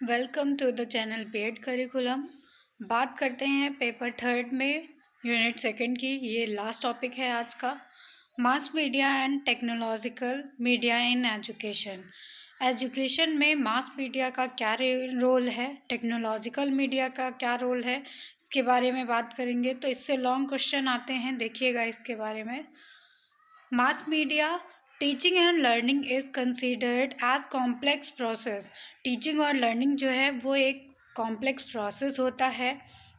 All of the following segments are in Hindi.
Welcome to the channel B Ed curriculum. बात करते हैं पेपर थर्ड में यूनिट सेकंड की। ये लास्ट टॉपिक है आज का, mass media and technological media in education. Education में मास मीडिया का क्या रोल है, टेक्नोलॉजिकल मीडिया का क्या रोल है, इसके बारे में बात करेंगे। तो इससे लॉन्ग क्वेश्चन आते हैं, देखिएगा इसके बारे में। Mass media teaching and learning is considered as complex process. Teaching और लर्निंग जो है वो एक कॉम्प्लेक्स प्रोसेस होता है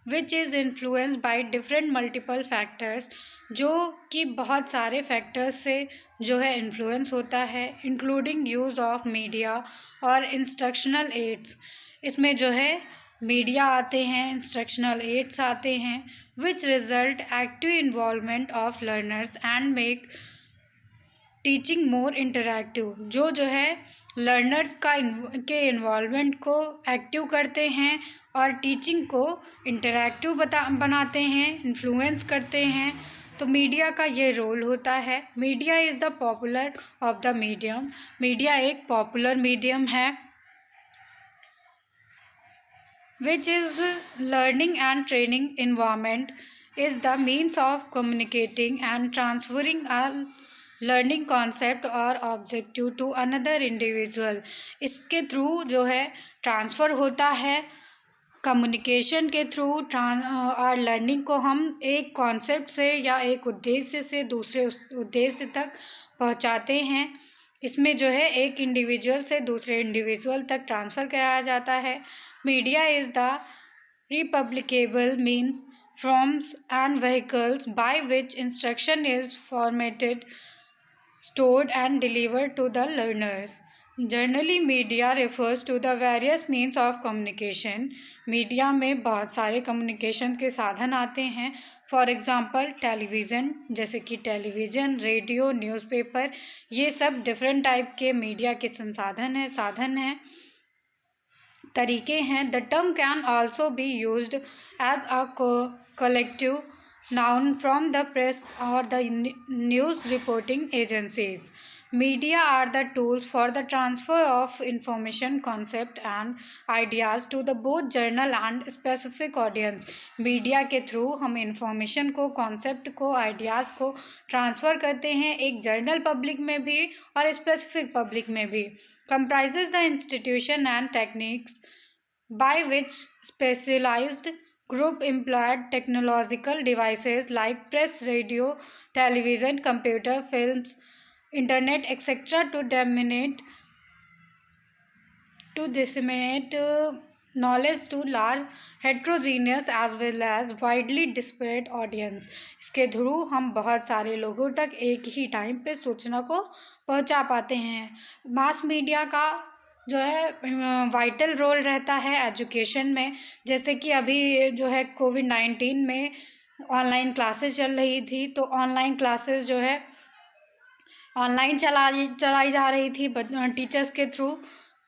which is influenced by different multiple factors, जो कि बहुत सारे फैक्टर्स से जो है इन्फ्लुएंस होता है, इंक्लूडिंग यूज़ ऑफ मीडिया और इंस्ट्रक्शनल एड्स। इसमें जो है मीडिया आते हैं, इंस्ट्रक्शनल एड्स आते हैं, which result active involvement of learners and make teaching more interactive. जो है लर्नर्स के इन्वॉल्वमेंट को एक्टिव करते हैं और टीचिंग को इंटरैक्टिव बनाते हैं, इन्फ्लुएंस करते हैं। तो मीडिया का ये रोल होता है। Media is the popular of the medium. Media एक पॉपुलर मीडियम है which is learning and training environment, is the means of communicating and transferring a learning concept or objective to another individual। इसके थ्रू जो है ट्रांसफ़र होता है, कम्युनिकेशन के थ्रू और लर्निंग को हम एक कॉन्सेप्ट से या एक उद्देश्य से दूसरे उद्देश्य तक पहुंचाते हैं। इसमें जो है एक इंडिविजुअल से दूसरे इंडिविजुअल तक ट्रांसफ़र कराया जाता है। Media is the replicable means forms and vehicles by which instruction is formatted, stored and delivered to the learners. Generally, media refers to the various means of communication. Media में बहुत सारे कम्युनिकेशन के साधन आते हैं। फॉर एग्ज़ाम्पल टेलीविज़न, जैसे कि टेलीविज़न, रेडियो, न्यूज़पेपर, ये सब डिफरेंट टाइप के मीडिया के साधन हैं, तरीके हैं। The term can also be used as a collective noun from the press or the news reporting agencies. Media are the tools for the transfer of information, concept and ideas to the both general and specific audience. Media के थ्रू हम इंफॉर्मेशन को, कॉन्सेप्ट को, आइडियाज़ को ट्रांसफ़र करते हैं, एक जनरल पब्लिक में भी और स्पेसिफिक पब्लिक में भी। comprises the institution and techniques by which specialized group employed technological devices like press, radio, television, computer, films, internet, etc. to disseminate knowledge to large heterogeneous as well as widely disparate audience। इसके थ्रू हम बहुत सारे लोगों तक एक ही टाइम पे सूचना को पहुंचा पाते हैं। मास मीडिया का जो है वाइटल रोल रहता है एजुकेशन में। जैसे कि अभी जो है कोविड-19 में ऑनलाइन क्लासेस चल रही थी, तो ऑनलाइन क्लासेस जो है ऑनलाइन चलाई जा रही थी। टीचर्स के थ्रू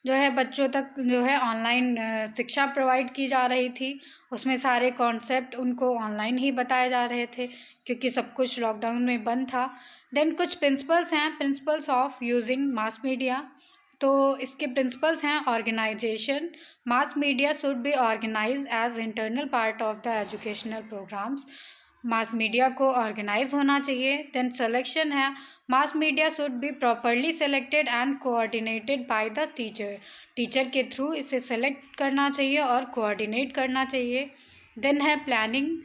जो है बच्चों तक जो है ऑनलाइन शिक्षा प्रोवाइड की जा रही थी। उसमें सारे कॉन्सेप्ट उनको ऑनलाइन ही बताए जा रहे थे, क्योंकि सब कुछ लॉकडाउन में बंद था। देन कुछ प्रिंसिपल्स हैं, principles of using mass media. तो इसके प्रिंसिपल्स हैं organization. Mass media should be organize as internal part of the educational programs. Mass media को ऑर्गेनाइज होना चाहिए। देन सिलेक्शन है, mass media should be properly selected and coordinated by the teacher. Teacher के थ्रू इसे सेलेक्ट करना चाहिए और कोऑर्डिनेट करना चाहिए। देन है planning,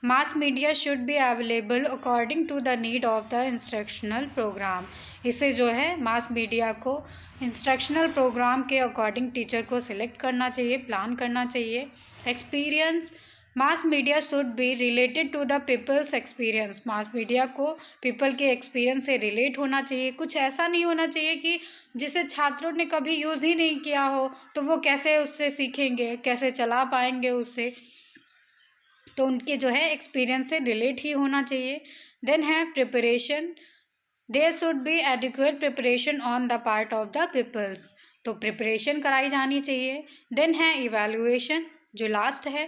mass media should be available according to the need of the instructional program. इसे जो है मास मीडिया को इंस्ट्रक्शनल प्रोग्राम के अकॉर्डिंग टीचर को सिलेक्ट करना चाहिए, प्लान करना चाहिए। Experience, mass media should be related to the peoples experience. Mass media को पीपल के एक्सपीरियंस से रिलेट होना चाहिए। कुछ ऐसा नहीं होना चाहिए कि जिसे छात्रों ने कभी यूज़ ही नहीं किया हो, तो वो कैसे उससे सीखेंगे, कैसे चला पाएंगे उससे। तो उनके जो है एक्सपीरियंस से रिलेट ही होना चाहिए। देन है preparation, there should be adequate preparation on the part of the peoples. तो प्रिपरेशन कराई जानी चाहिए। देन है इवैल्यूएशन, जो लास्ट है,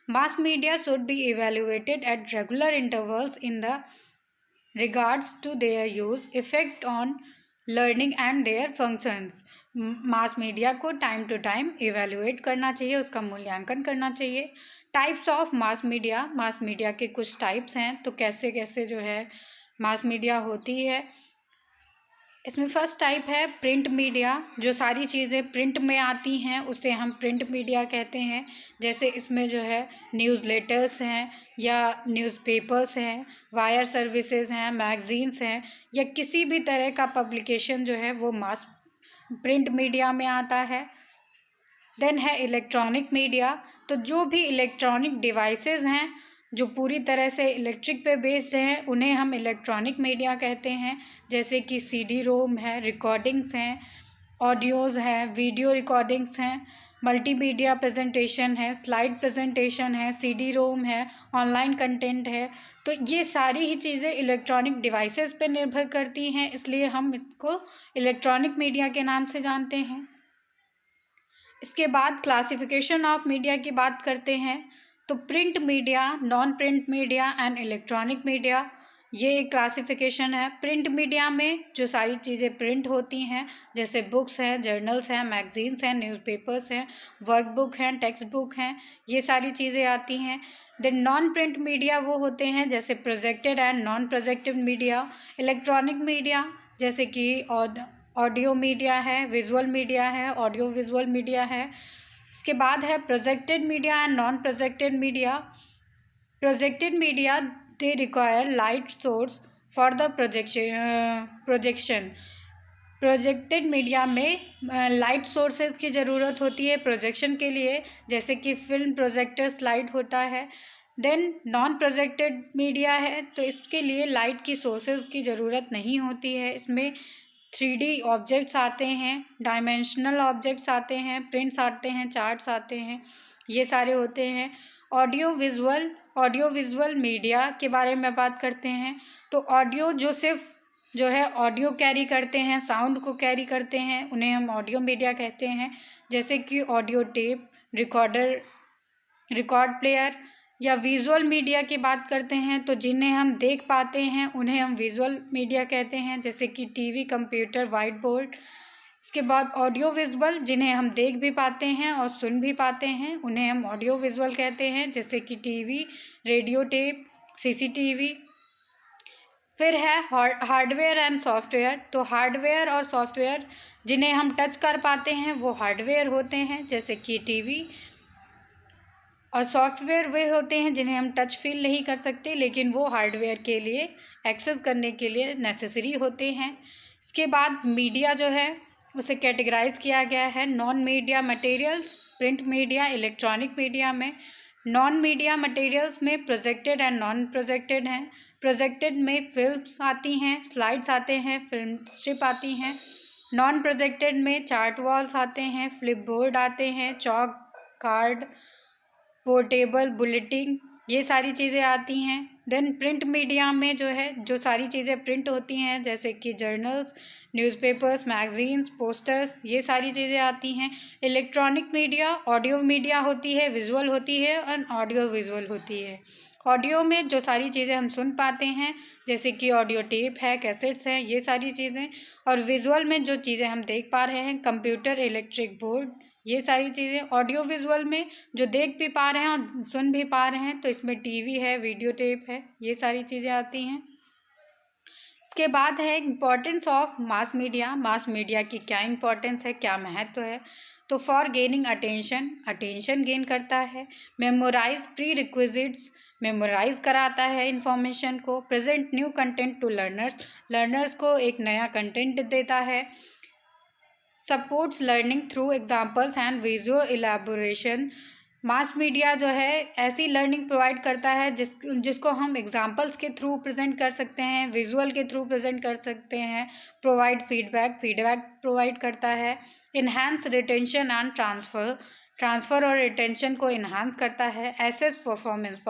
mass media should be evaluated at regular intervals in the regards to their use, effect on learning and their functions। Mass media को टाइम टू टाइम इवेल्युएट करना चाहिए, उसका मूल्यांकन करना चाहिए। टाइप्स ऑफ मास मीडिया के कुछ टाइप्स हैं, तो कैसे कैसे जो है मास मीडिया होती है। इसमें फर्स्ट टाइप है प्रिंट मीडिया। जो सारी चीज़ें प्रिंट में आती हैं उसे हम प्रिंट मीडिया कहते हैं। जैसे इसमें जो है न्यूज़लेटर्स हैं या न्यूज़पेपर्स हैं, वायर सर्विसेज हैं, मैगज़ीन्स हैं, या किसी भी तरह का पब्लिकेशन जो है वो मास प्रिंट मीडिया में आता है। देन है इलेक्ट्रॉनिक मीडिया। तो जो भी इलेक्ट्रॉनिक डिवाइसेस हैं जो पूरी तरह से इलेक्ट्रिक पे बेस्ड हैं उन्हें हम इलेक्ट्रॉनिक मीडिया कहते हैं। जैसे कि सीडी रोम है, रिकॉर्डिंग्स हैं, ऑडियोज़ हैं, वीडियो रिकॉर्डिंग्स हैं, मल्टीमीडिया प्रेजेंटेशन है, स्लाइड प्रेजेंटेशन है, सीडी रोम है, ऑनलाइन कंटेंट है। तो ये सारी ही चीज़ें इलेक्ट्रॉनिक डिवाइसेस पे निर्भर करती हैं, इसलिए हम इसको इलेक्ट्रॉनिक मीडिया के नाम से जानते हैं। इसके बाद क्लासिफिकेशन ऑफ मीडिया की बात करते हैं। तो print media, non print media and electronic media, ये एक क्लासिफिकेशन है। प्रिंट मीडिया में जो सारी चीज़ें प्रिंट होती हैं जैसे बुक्स हैं, जर्नल्स हैं, मैगजीन्स हैं, न्यूज़पेपर्स हैं, वर्कबुक हैं, टेक्स्ट बुक हैं, ये सारी चीज़ें आती हैं। देन नॉन प्रिंट मीडिया वो होते हैं जैसे projected and non projected media. Electronic media जैसे कि ऑडियो मीडिया है, विजुअल मीडिया है, ऑडियो विजुअल मीडिया है। इसके बाद है projected media and non projected media. Projected media they require light source for the projection. Projected media में लाइट सोर्सेज की ज़रूरत होती है प्रोजेक्शन के लिए, जैसे कि फिल्म प्रोजेक्टर स्लाइड होता है। देन नॉन प्रोजेक्टेड मीडिया है तो इसके लिए लाइट की सोर्सेज की ज़रूरत नहीं होती है। इसमें 3D ऑब्जेक्ट्स आते हैं, डायमेंशनल ऑब्जेक्ट्स आते हैं, प्रिंट्स आते हैं, चार्ट्स आते हैं, ये सारे होते हैं। ऑडियो विजुअल मीडिया के बारे में बात करते हैं। तो ऑडियो जो है ऑडियो कैरी करते हैं, साउंड को कैरी करते हैं, उन्हें हम ऑडियो मीडिया कहते हैं। जैसे कि ऑडियो टेप, रिकॉर्ड प्लेयर। या विजुअल मीडिया की बात करते हैं तो जिन्हें हम देख पाते हैं उन्हें हम विजुअल मीडिया कहते हैं, जैसे कि टीवी, कंप्यूटर, वाइट बोर्ड। इसके बाद ऑडियो विजुअल, जिन्हें हम देख भी पाते हैं और सुन भी पाते हैं, उन्हें हम ऑडियो विजुअल कहते हैं, जैसे कि टीवी, रेडियो टेप, सीसीटीवी। फिर है हार्डवेयर एंड सॉफ्टवेयर। तो हार्डवेयर और सॉफ्टवेयर जिन्हें हम टच कर पाते हैं वो हार्डवेयर होते हैं, जैसे कि टीवी। और सॉफ्टवेयर वे होते हैं जिन्हें हम टच फील नहीं कर सकते, लेकिन वो हार्डवेयर के लिए एक्सेस करने के लिए नेसेसरी होते हैं। इसके बाद मीडिया जो है उसे कैटेगराइज किया गया है non media materials, print media, electronic media में। नॉन मीडिया मटेरियल्स में प्रोजेक्टेड एंड नॉन प्रोजेक्टेड हैं। प्रोजेक्टेड में फिल्म्स आती हैं, स्लाइड्स आते हैं, फिल्म स्ट्रिप आती हैं। नॉन प्रोजेक्टेड में चार्ट वॉल्स आते हैं, फ्लिप बोर्ड आते हैं, चॉक, कार्ड, पोर्टेबल, बुलेटिन, ये सारी चीज़ें आती हैं। देन प्रिंट मीडिया में जो है जो सारी चीज़ें प्रिंट होती हैं जैसे कि जर्नल्स, न्यूज़पेपर्स, मैगजीन्स, पोस्टर्स, ये सारी चीज़ें आती हैं। इलेक्ट्रॉनिक मीडिया ऑडियो मीडिया होती है, विजुअल होती है और ऑडियो विजुअल होती है। ऑडियो में जो सारी चीज़ें हम सुन पाते हैं जैसे कि ऑडियो टेप है, कैसेट्स हैं, ये सारी चीज़ें। और विजुअल में जो चीज़ें हम देख पा रहे हैं कंप्यूटर, इलेक्ट्रिक बोर्ड, ये सारी चीज़ें। ऑडियो विजुअल में जो देख भी पा रहे हैं और सुन भी पा रहे हैं तो इसमें टीवी है, वीडियो टेप है, ये सारी चीज़ें आती हैं। इसके बाद है importance of mass media. Mass media की क्या इम्पोर्टेंस है, क्या महत्व है। तो फॉर गेनिंग अटेंशन गेन करता है। मेमोराइज प्री रिक्विजिट्स, मेमोराइज कराता है इंफॉर्मेशन को। Present new content to learners को एक नया कंटेंट देता है। Supports learning through examples and visual elaboration. Mass media जो है ऐसी लर्निंग प्रोवाइड करता है जिसको हम एग्जाम्पल्स के थ्रू प्रेजेंट कर सकते हैं, विजुअल के थ्रू प्रेजेंट कर सकते हैं। प्रोवाइड फीडबैक प्रोवाइड करता है। इन्हांस रिटेंशन एंड ट्रांसफ़र और रिटेंशन को इन्हांस करता है। एसेस परफॉर्मेंस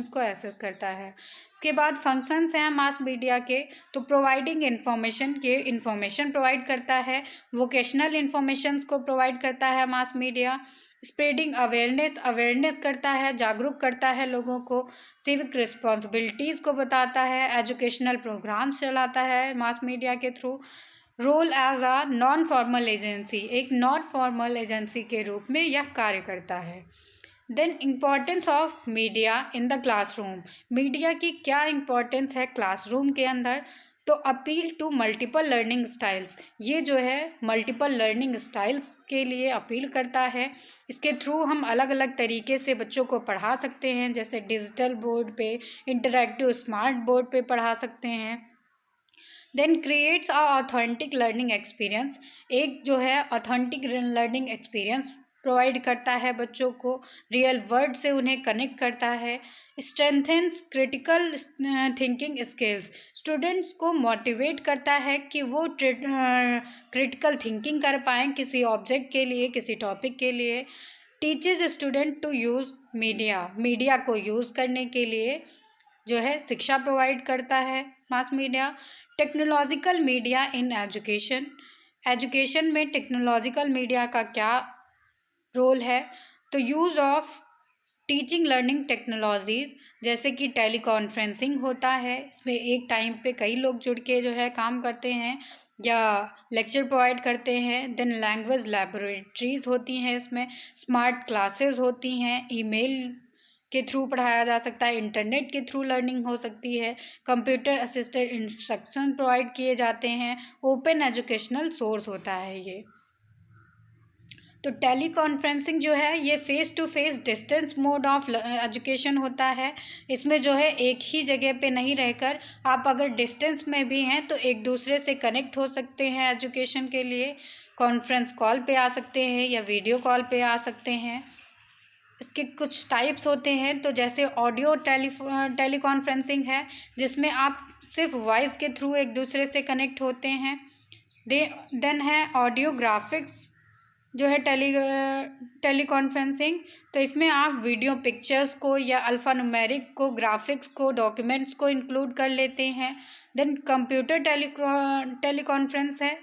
को एसेस करता है। इसके बाद फंक्शंस हैं मास मीडिया के। तो प्रोवाइडिंग इन्फॉर्मेशन प्रोवाइड करता है। वोकेशनल इन्फॉर्मेशंस को प्रोवाइड करता है मास मीडिया। स्प्रेडिंग अवेयरनेस करता है, जागरूक करता है लोगों को। सिविक रिस्पॉन्सिबिलिटीज़ को बताता है। एजुकेशनल प्रोग्राम्स चलाता है मास मीडिया के through. Role as a non formal agency, एक नॉन फॉर्मल एजेंसी के रूप में यह कार्य करता है। Then importance of media in the classroom, media की क्या इम्पोर्टेंस है क्लासरूम के अंदर? तो appeal to multiple learning styles, ये जो है मल्टीपल लर्निंग स्टाइल्स के लिए अपील करता है। इसके थ्रू हम अलग अलग तरीके से बच्चों को पढ़ा सकते हैं, जैसे डिजिटल बोर्ड पे, इंटरैक्टिव स्मार्ट बोर्ड पे पढ़ा सकते हैं। Then creates a authentic learning experience, एक जो है ऑथेंटिक लर्निंग एक्सपीरियंस प्रोवाइड करता है बच्चों को, रियल वर्ड से उन्हें कनेक्ट करता है। Strengthens critical thinking skills, students को मोटिवेट करता है कि वो क्रिटिकल थिंकिंग कर पाएँ किसी ऑब्जेक्ट के लिए, किसी टॉपिक के लिए। Teaches student to use media, media को यूज़ करने के लिए जो है शिक्षा प्रोवाइड करता है mass media. Technological media in education, education में टेक्नोलॉजिकल मीडिया का क्या रोल है? तो use of teaching learning technologies, जैसे कि टेली कॉन्फ्रेंसिंग होता है, इसमें एक टाइम पे कई लोग जुड़ के जो है काम करते हैं या लेक्चर प्रोवाइड करते हैं। देन लैंग्वेज लैबोरेटरीज़ होती हैं, इसमें स्मार्ट क्लासेस होती हैं, ईमेल के थ्रू पढ़ाया जा सकता है, इंटरनेट के थ्रू लर्निंग हो सकती है, कंप्यूटर असिस्टेड इंस्ट्रक्शन प्रोवाइड किए जाते हैं, ओपन एजुकेशनल सोर्स होता है ये। तो टेली कॉन्फ्रेंसिंग जो है ये face to face distance mode of education होता है। इसमें जो है एक ही जगह पे नहीं रहकर आप अगर डिस्टेंस में भी हैं तो एक दूसरे से कनेक्ट हो सकते हैं एजुकेशन के लिए। कॉन्फ्रेंस कॉल पे आ सकते हैं या वीडियो कॉल पे आ सकते हैं। इसके कुछ टाइप्स होते हैं, तो जैसे ऑडियो टेली कॉन्फ्रेंसिंग है, जिसमें आप सिर्फ वॉइस के थ्रू एक दूसरे से कनेक्ट होते हैं। देन है ऑडियो ग्राफिक्स जो है टेली कॉन्फ्रेंसिंग, तो इसमें आप वीडियो पिक्चर्स को या अल्फ़ान्यूमेरिक को, ग्राफिक्स को, डॉक्यूमेंट्स को इंक्लूड कर लेते हैं। देन कंप्यूटर टेली कॉन्फ्रेंस है,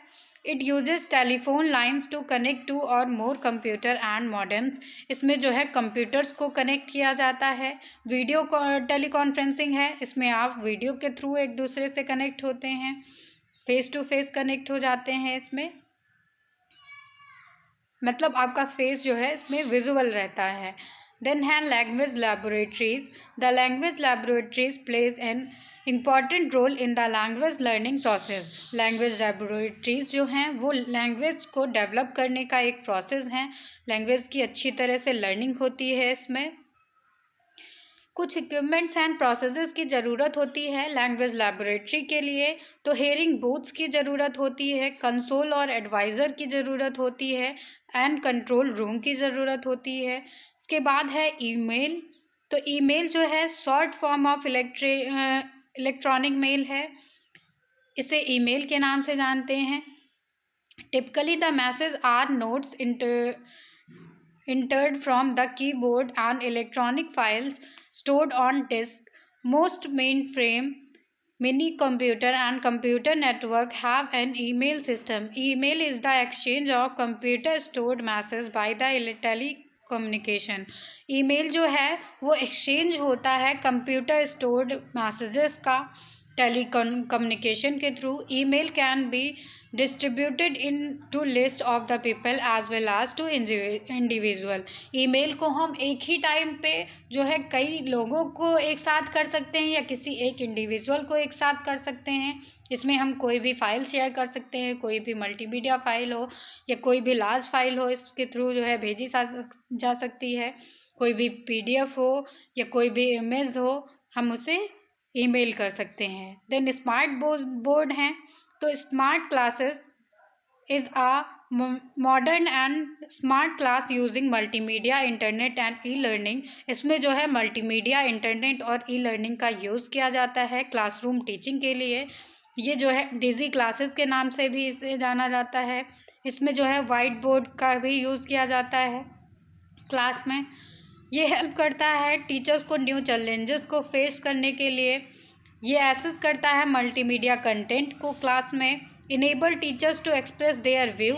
it uses telephone lines to connect two or more computer and modems, इसमें जो है कंप्यूटर्स को कनेक्ट किया जाता है। वीडियो टेली कॉन्फ्रेंसिंग है, इसमें आप वीडियो के थ्रू एक दूसरे से कनेक्ट होते हैं, फेस टू फेस कनेक्ट हो जाते हैं। इसमें मतलब आपका फेस जो है इसमें विजुअल रहता है। देन है language laboratories, the language laboratories plays an important role in the language learning process, language laboratories जो हैं वो लैंग्वेज को डेवलप करने का एक प्रोसेस है, लैंग्वेज की अच्छी तरह से लर्निंग होती है। इसमें कुछ इक्विपमेंट्स एंड प्रोसेसेस की ज़रूरत होती है लैंग्वेज लैबोरेटरी के लिए, तो हेयरिंग बूथ्स की ज़रूरत होती है, कंसोल और एडवाइज़र की ज़रूरत होती है, एंड कंट्रोल रूम की ज़रूरत होती है। इसके बाद है ईमेल, तो ईमेल जो है short form of electronic mail है, इसे ईमेल के नाम से जानते हैं। Typically the message are notes entered from the keyboard and electronic files stored on disk. Most mainframe, mini computer and computer network have an email system. Email is the exchange of computer stored messages by the telecommunication. Email जो है वो एक्सचेंज होता है कंप्यूटर स्टोर्ड मैसेजेस का टेलीकम्युनिकेशन के through. Email can be distributed into list of the people as well as to individual. Email को हम एक ही टाइम पे जो है कई लोगों को एक साथ कर सकते हैं या किसी एक इंडिविजुअल को एक साथ कर सकते हैं। इसमें हम कोई भी फाइल शेयर कर सकते हैं, कोई भी मल्टीमीडिया फाइल हो या कोई भी लार्ज फाइल हो, इसके थ्रू जो है भेजी जा सकती है। कोई भी पीडीएफ हो या कोई भी इमेज हो, हम उसे ईमेल कर सकते हैं। देन स्मार्ट बोर्ड हैं, तो smart classes is a modern and smart class using multimedia, internet and e learning. इसमें जो है मल्टीमीडिया, इंटरनेट और ई लर्निंग का यूज़ किया जाता है क्लासरूम टीचिंग के लिए। ये जो है डिजी क्लासेस के नाम से भी इसे जाना जाता है। इसमें जो है वाइट बोर्ड का भी यूज़ किया जाता है क्लास में। ये हेल्प करता है टीचर्स को न्यू चैलेंजेस को फेस करने के लिए। ये एसेस करता है मल्टीमीडिया कंटेंट को क्लास में। Enable teachers to express their view,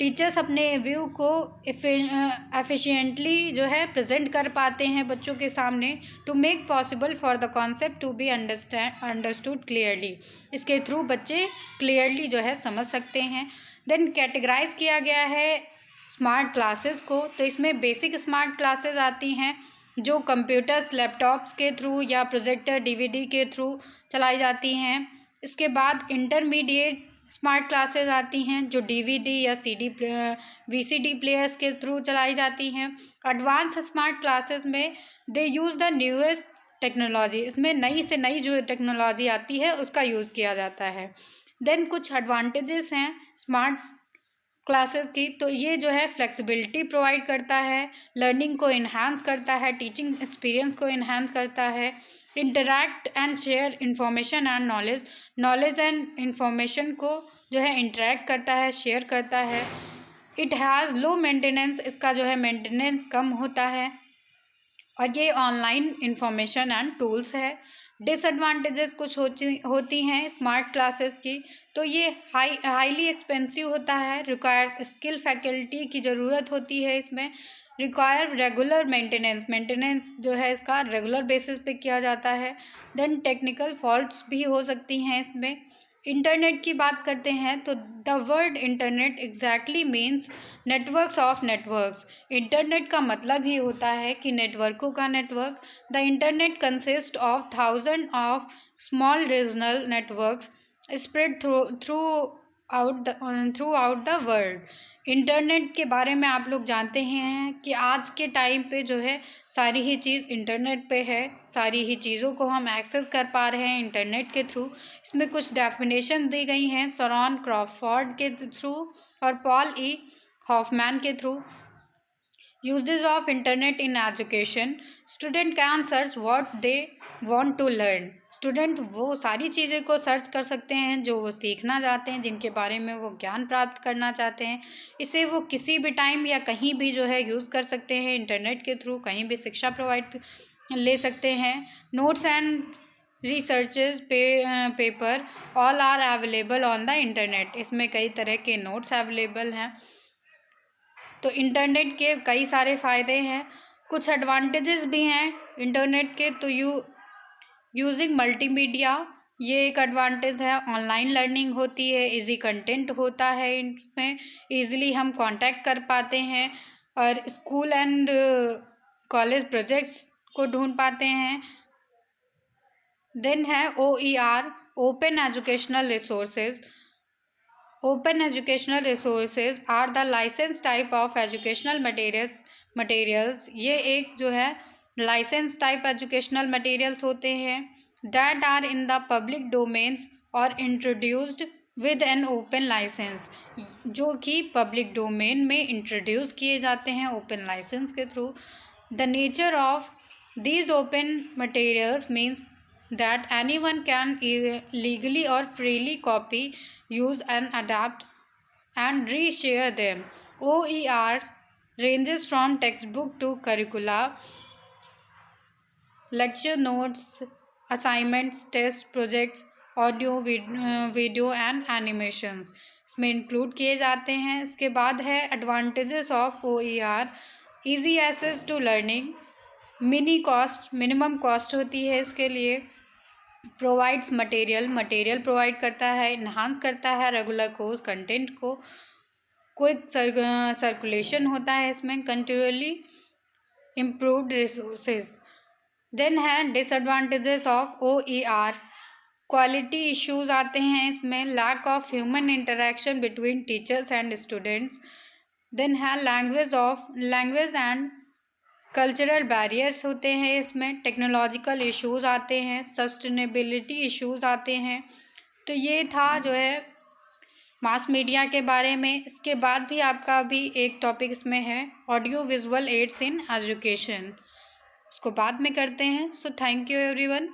teachers अपने व्यू को एफिशिएंटली जो है प्रेजेंट कर पाते हैं बच्चों के सामने, to make possible for the concept to be understood clearly. इसके थ्रू बच्चे क्लियरली जो है समझ सकते हैं। देन कैटेगराइज किया गया है स्मार्ट क्लासेस को, तो इसमें बेसिक स्मार्ट क्लासेस आती हैं जो कंप्यूटर्स लैपटॉप्स के थ्रू या प्रोजेक्टर डीवीडी के थ्रू चलाई जाती हैं। इसके बाद इंटरमीडिएट स्मार्ट क्लासेस आती हैं जो डीवीडी या वीसीडी प्लेयर्स के थ्रू चलाई जाती हैं। एडवांस स्मार्ट क्लासेस में दे यूज़ द न्यूएस्ट टेक्नोलॉजी, इसमें नई से नई जो टेक्नोलॉजी आती है उसका यूज़ किया जाता है। देन कुछ एडवांटेजेस हैं स्मार्ट क्लासेस की, तो ये जो है फ्लेक्सिबिलिटी प्रोवाइड करता है, लर्निंग को इन्हांस करता है, टीचिंग एक्सपीरियंस को इन्हांस करता है, interact and share information and knowledge and information को जो है इंटरैक्ट करता है, शेयर करता है। इट हैज़ लो मेंटेनेंस, इसका जो है मेंटेनेंस कम होता है, और ये ऑनलाइन इंफॉर्मेशन एंड टूल्स है। डिसएडवांटेजेस कुछ होती हैं स्मार्ट क्लासेस की, तो ये हाईली एक्सपेंसिव होता है, रिक्वायर स्किल फैकल्टी की ज़रूरत होती है इसमें, रिक्वायर रेगुलर मेंटेनेंस जो है इसका रेगुलर बेसिस पे किया जाता है। देन टेक्निकल फॉल्ट्स भी हो सकती हैं इसमें। इंटरनेट की बात करते हैं तो the word internet exactly means networks of networks. Internet का मतलब ही होता है कि नेटवर्कों का network. The internet consist of thousand of small regional networks spread through out the world. Internet के बारे में आप लोग जानते हैं कि आज के टाइम पे जो है सारी ही चीज़ इंटरनेट पे है, सारी ही चीज़ों को हम एक्सेस कर पा रहे हैं इंटरनेट के थ्रू। इसमें कुछ डेफिनेशन दी गई हैं सोरन क्रॉफोर्ड के थ्रू और पॉल ई हॉफमैन के through. Uses of internet in education, student can search what they want to learn। Student वो सारी चीज़ें को सर्च कर सकते हैं जो वो सीखना चाहते हैं, जिनके बारे में वो ज्ञान प्राप्त करना चाहते हैं। इसे वो किसी भी टाइम या कहीं भी जो है यूज़ कर सकते हैं, इंटरनेट के थ्रू कहीं भी शिक्षा प्रोवाइड ले सकते हैं। Notes and researches paper all are available on the internet. इसमें कई तरह के नोट्स अवेलेबल हैं। तो इंटरनेट के कई सारे फ़ायदे हैं, कुछ एडवांटेजेस भी हैं इंटरनेट के। तो यूजिंग मल्टीमीडिया, ये एक एडवांटेज है। ऑनलाइन लर्निंग होती है, इजी कंटेंट होता है, इनमें इजीली हम कांटेक्ट कर पाते हैं और स्कूल एंड कॉलेज प्रोजेक्ट्स को ढूंढ पाते हैं। देन है OER, open educational resources. Open educational resources are the licensed type of educational materials। ये एक जो है लाइसेंस टाइप एजुकेशनल मटेरियल्स होते हैं that are in the public domains or introduced with an open license, जो कि पब्लिक डोमेन में इंट्रोड्यूस किए जाते हैं ओपन लाइसेंस के through. The nature of these open materials means that anyone can legally or freely copy, use and adapt and reshare them। OER ranges from textbook to curricula, lecture notes, assignments, tests, projects, audio video and animations इसमें इंक्लूड किए जाते हैं। इसके बाद है advantages of OER, easy access to learning, minimum cost होती है इसके लिए, प्रोवाइड्स मटेरियल प्रोवाइड करता है, इन्हांस करता है रेगुलर कोर्स कंटेंट को, क्विक सर्कुलेशन होता है इसमें, कंटिन्यूअली इम्प्रूव्ड रिसोर्सेज। देन है disadvantages of OER, quality issues आते हैं इसमें, lack of human interaction between teachers and students. Then है लैंग्वेज एंड कल्चरल बैरियर्स होते हैं इसमें, टेक्नोलॉजिकल इश्यूज आते हैं, सस्टेनेबिलिटी इश्यूज आते हैं। तो ये था जो है मास मीडिया के बारे में। इसके बाद भी आपका अभी एक टॉपिक इसमें है audio visual aids in education, उसको बाद में करते हैं। So thank you everyone.